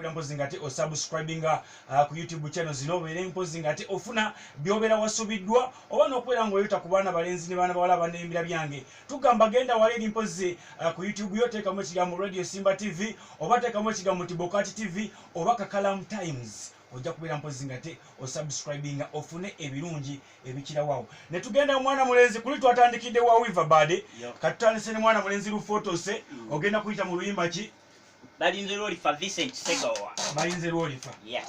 kubera mpozi ngati osubscribinga ku YouTube channel zino bere mpozi ngati ofuna byobera wasubiddwa oba nokwera ngoyita ku baana balenzi ne baana bawala banembira byange tugamba genda wali mpozi ku YouTube yoteeka mu kigambo Radio Simba TV oba teeka mu kigambo Tibokati TV oba Kakalam Times ojja kubeera mpozi ngate osubscribinga ofune ebirungi ebikira wawo ne tugenda mwana mulenzi kuli twatandikidde wa Weaver Bade katutandise ne mwana mulenzi lu photose ogenda kuyita mu luyimba ki Balinze Lolifa Vincent Segawa Balinze Lolifa yeah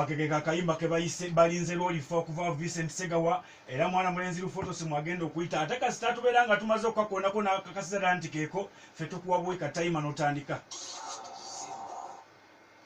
akeke kakayimba ke bayise Balinze Lolifa okuva Vincent Segawa era mwana mulenzi lu photos mwagenda okuyita ate kasitatu beranga tumaze okukakonako n'akakasira nti keeko ffe tukuwabwe katayima n'otandika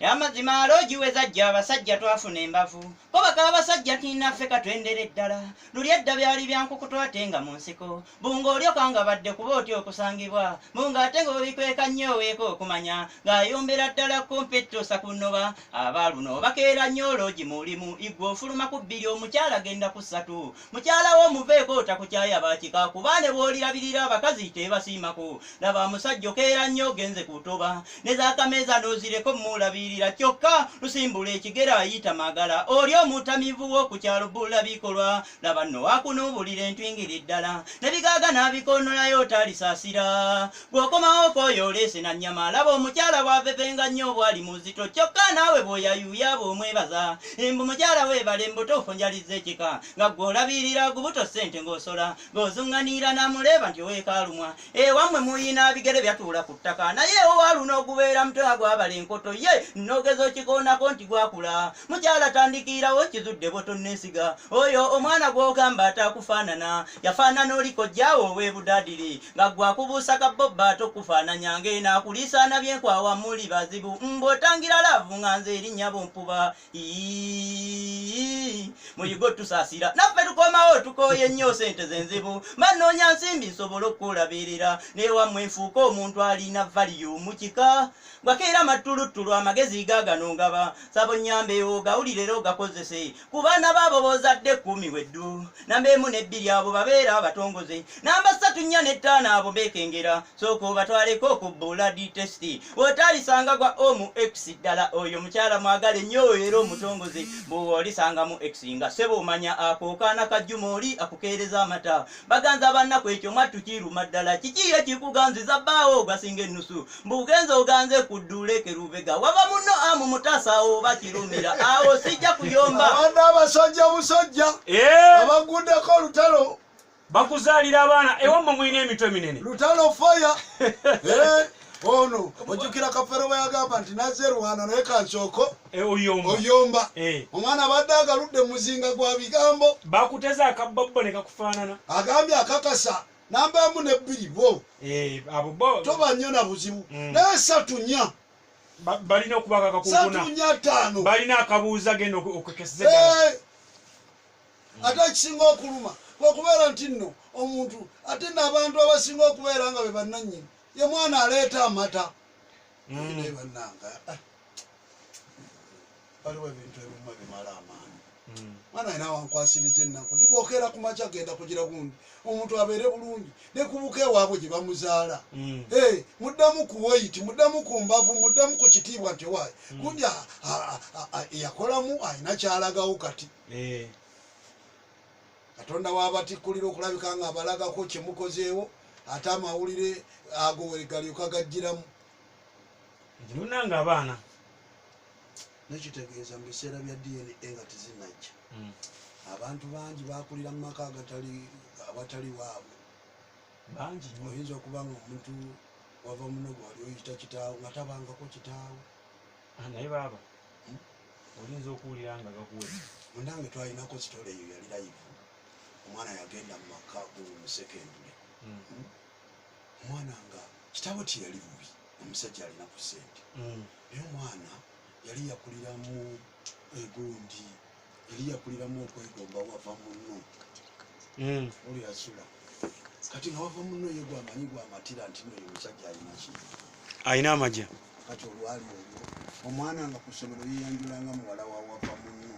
Yamazima alojiweza jja abasajja twafuna embavu ko bakaba basajja tinaffe katwendere ddala luli edda byali byankuku twatenga mu nsiko bunga olyo kanga badde kuba oti okusangibwa bunga ate ng'obikweka nnyo weeko okumanya ng'ayombera ddala kompettosa kunoba abaaluno bakeera nnyo ologi mulimu igwe ofuluma ku bbiri omukyala agenda ku ssatu mukyala w'omuveeko otakukyaya bakika kuba ne bw'olirabirira abakazi tebasiimako laba omusajja okeera nnyo ogenze kutoba ne zaakameeza n'ozireko muulabirira kyokka lusimbula ekigera ayita magala oli omutamivu w'okukyalo bbula bikolwa laba nno wakunuubulira entwingiri ddala ne bigaaga n'abikonolayo otalisaasira bw'okomawo k'oyo oleese na nnyama laba omukyala bw'avevenga nnyo bw'ali muzito kyokka naawe bw'oyayuuya bw'omwebaza mbu mukyala weebala embuto njaliza ekika nga ggwe olabirira gubuto ssente ng'osola ng'ozuŋŋaniira n'amuleeba nti oweekaalumwa ewammwe muyina bigere byatuula ku ttaka naye owaaluno ogubeera mutwe agwabala enkoto ye nogeza okikoonako nti gwakula mukyala tandikirawo kizudde botonneesiga oyo omwana gw'ogamba atakufaanana yafaanana oliko jjaawo ow'ebudaadiri nga gwakubuusa kabobba tokufaananya ng'enaakuliisaana byenkwawa muli bazibu mbw'otangira laavu nga nze erinnya bompuba muyigo tusaasira naffe tukomawo tukooye nnyo sente zenzibu bannoonya nsimbi nsobole okukulabirira newammwe nfuuka omuntu alina valiyu mu kika gwakeera matulutulu amagezi gagano ngaba sabo nyambe ogawulire ogakozese ku baana baabo bozadde 10 weddu namba 1 ne 2 abo babeera abatongoze namba 3 4 ne 5 abo beekengera soko batwaleko ku blood test otalisanga gwa omu x ddala oyo mukyala mwagale nnyo era omutongoze bw'olisanga mu x nga sebo omanya akookaana kajjumoli akukeereza amata baganza bannaku ekyo mwatukiruma ddala kiki ekikuganziza bbaawo ogasinga ennusu mbugenza oganze kudduleke lubega waba muno amu mutasa oba kirumira awo sijja kuyomba abanda abasajja busajja abagundeko olutalo bakuzaalira abaana ewammwe mulina emitwe minene lutalo faya ono ojjukira kafero bwe yagamba nti nazerwana naye kansoko oyomba omwana abadde agaludde muzinga gwa bigambo bakuteza akabobbo ne kakufaanana agambye akakasa namba 1 ne 2 bo abo bo toba nnyo na buzibu naye 3 nnya balina okubaka kakukuna 3 nnya 5 balina akabuuza genda okukeseza ate ekisinga okuluma okubeera nti nno omuntu ate n'abantu abasinga okubeera nga be bannannyini ye mwana aleeta amata ne bannanga waliwo ebintu ebimu ebimala amaanyi mwana alina wankwasiriza ennaku ndigwokeera ku makya genda kugira gundi omuntu abeere bulungi ne kubuka ewaabwe gye bamuzaala muddamu ku waiti muddamu ku mbavu muddamu ku kitiibwa nti waayi gundi yakolamu alina kyalagawo kati katonda wabatikkulira okulabika nga abalagako kyemukozeewo ate amawulire ago wegalyoka gajjiramu nunanga abaana nekitegeeza mu biseera bya DNA nga tezinajja abantu bangi bakulira mu maka awatali waabwe bangi oyinza okuba nga omuntu wava muno gwali oyita kitaawo nga tabangako kitaawo naye baaba oyinza okuwulira nga gakuwe munange twalinako sitole eyo yali live omwana yagenda mu maka mu sekendule omwana nga kitaawo tiyali bubi omusajja alina ku ssente naye omwana yali yakuliramu egundi yali yakuliramu okwegomba wava muno oli yasula kati nga wava muno ye gwamanyi gwamatira nti no omusajja alina ki ayina amagya kati olwali olwo omwana nga ku ssomero yeyanjulanga muwala wa wava muno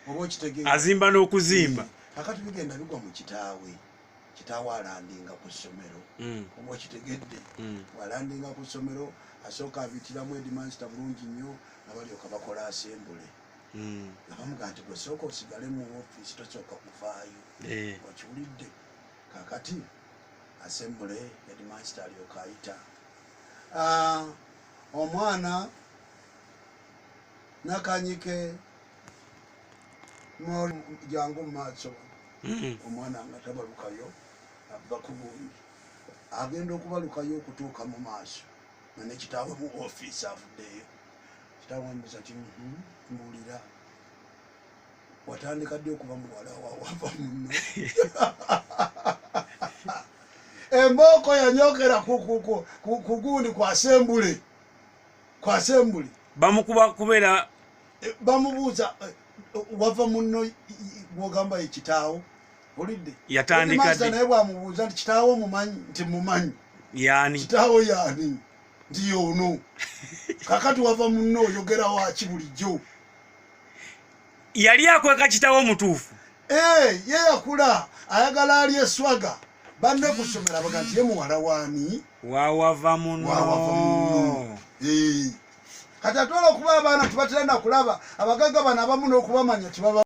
oba okitegeera azimba n'okuzimba kakati bigenda bigwa mu kitaawe alandinga ku ssomero oba okitegedde walandinga ku ssomero asooka abitiramu Headmaster bulungi nnyo nabalyoka bakola asembule nabamugaa nti gwe sooka osigale mu ofiisi tosooka kuvaayo okiwulidde kakati asembule Headmaster alyoka ayita omwana nakanyike jangu mu maaso omwana nga tabalukayo ava ku bundi agenda okubalukayo okutuuka mu maaso nane kitaawe mu ofiisi avuddeyo kitaawe amubuuza ti mbuulira watandika ddi okuba muwala wava muno embooko yanyokera ku gundi kwa sembule bamukuba kubeera bamubuuza wava muno bwogamba ekitaawo olidde yatandika ddi naye bwamubuuza nti kitaawo mumanyi nti mumanyi yaani kitaawo yaani ndi yono kakati wava muno oyogera waki bulijjo yali akweka kitaawo mutuufu ye yakula ayagala ali eswaga banne kusomera baga nti ye muwala waani wawava muno kati atola okuba abaana tibatera nakulaba abagagga bano abamu n'okubamanya tibaba